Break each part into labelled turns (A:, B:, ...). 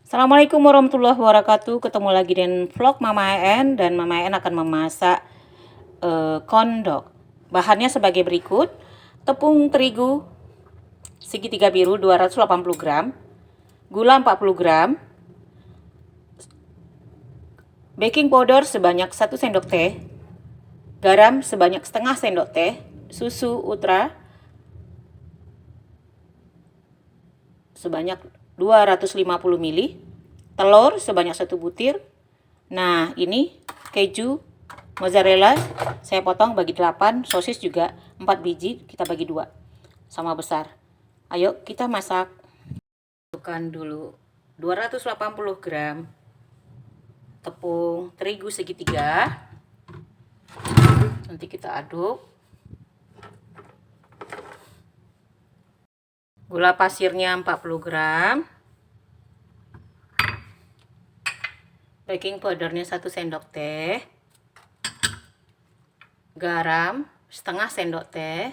A: Assalamualaikum warahmatullahi wabarakatuh. Ketemu lagi dengan vlog Mama En, dan Mama En akan memasak kondok. Bahannya sebagai berikut: tepung terigu segitiga biru 280 gram, gula 40 gram, baking powder sebanyak 1 sendok teh, garam sebanyak setengah sendok teh, susu ultra sebanyak 250 ml, telur sebanyak 1 butir. Nah, ini keju mozzarella saya potong bagi 8, sosis juga 4 biji, kita bagi 2 sama besar. Ayo kita masak. Masukkan dulu 280 gram tepung terigu segitiga. Nanti kita aduk. Gula pasirnya 40 gram. Baking powdernya 1 sendok teh. Garam setengah sendok teh.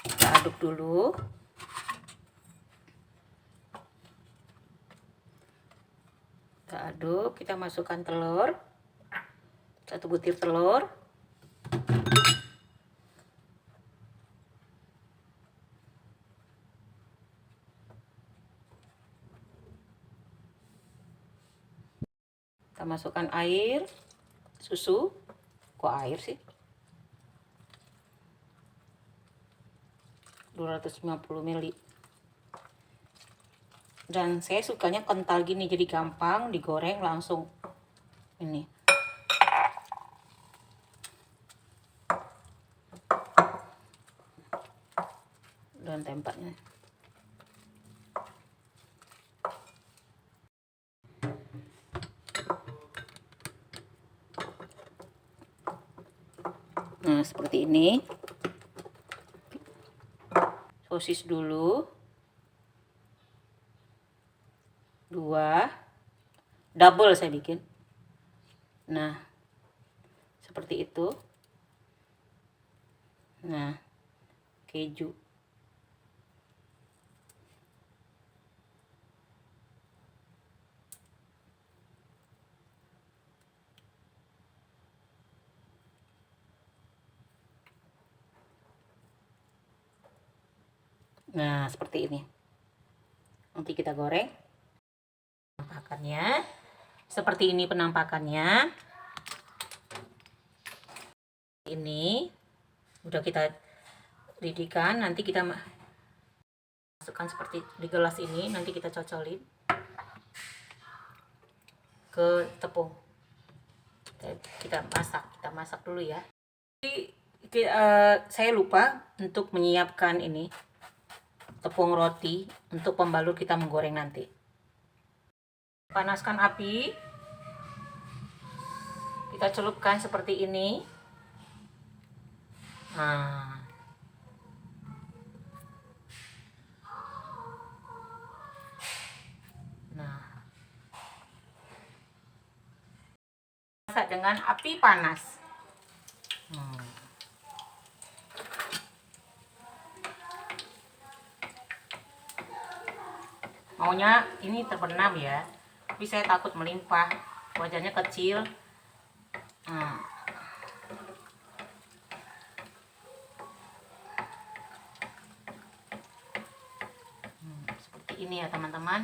A: Kita aduk dulu. Kita aduk, kita masukkan telur. 1 butir telur. Kita masukkan air, susu. Kok air sih? 250 ml. Dan saya sukanya kental gini, jadi gampang digoreng langsung. Ini. Dan tempatnya. Nah, seperti ini. Sosis dulu. 2. Double saya bikin. Nah, seperti itu. Nah, keju. Nah, seperti ini. Nanti kita goreng. Penampakannya seperti ini, penampakannya. Ini udah kita didihkan, nanti kita masukkan seperti di gelas ini, nanti kita cocolin ke tepung. Kita masak dulu ya. Jadi saya lupa untuk menyiapkan ini tepung roti untuk pembalut kita menggoreng nanti. Panaskan api, kita celupkan seperti ini. Nah, masak dengan api panas. Maunya ini terbenam ya, tapi saya takut melimpah, wajannya kecil. Seperti ini ya teman-teman.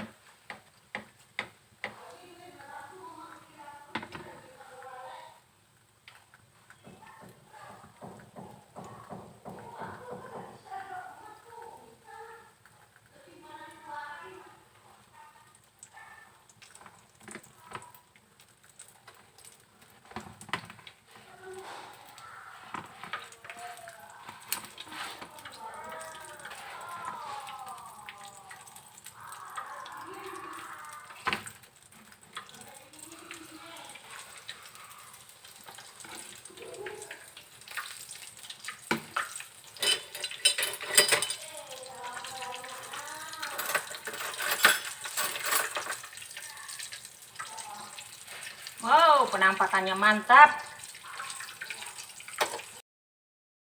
A: Wow, penampakannya mantap.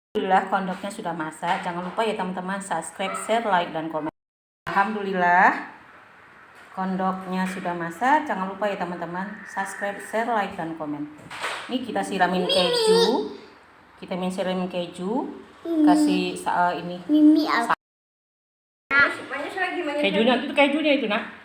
A: Alhamdulillah kondoknya sudah masak. Jangan lupa ya teman-teman, subscribe, share, like, dan komen. Alhamdulillah kondoknya sudah masak. Jangan lupa ya teman-teman, subscribe, share, like, dan komen. Ini kita siramin keju. Kita siramin keju. Kasih ini.
B: Mimi
A: Kejunya itu nak.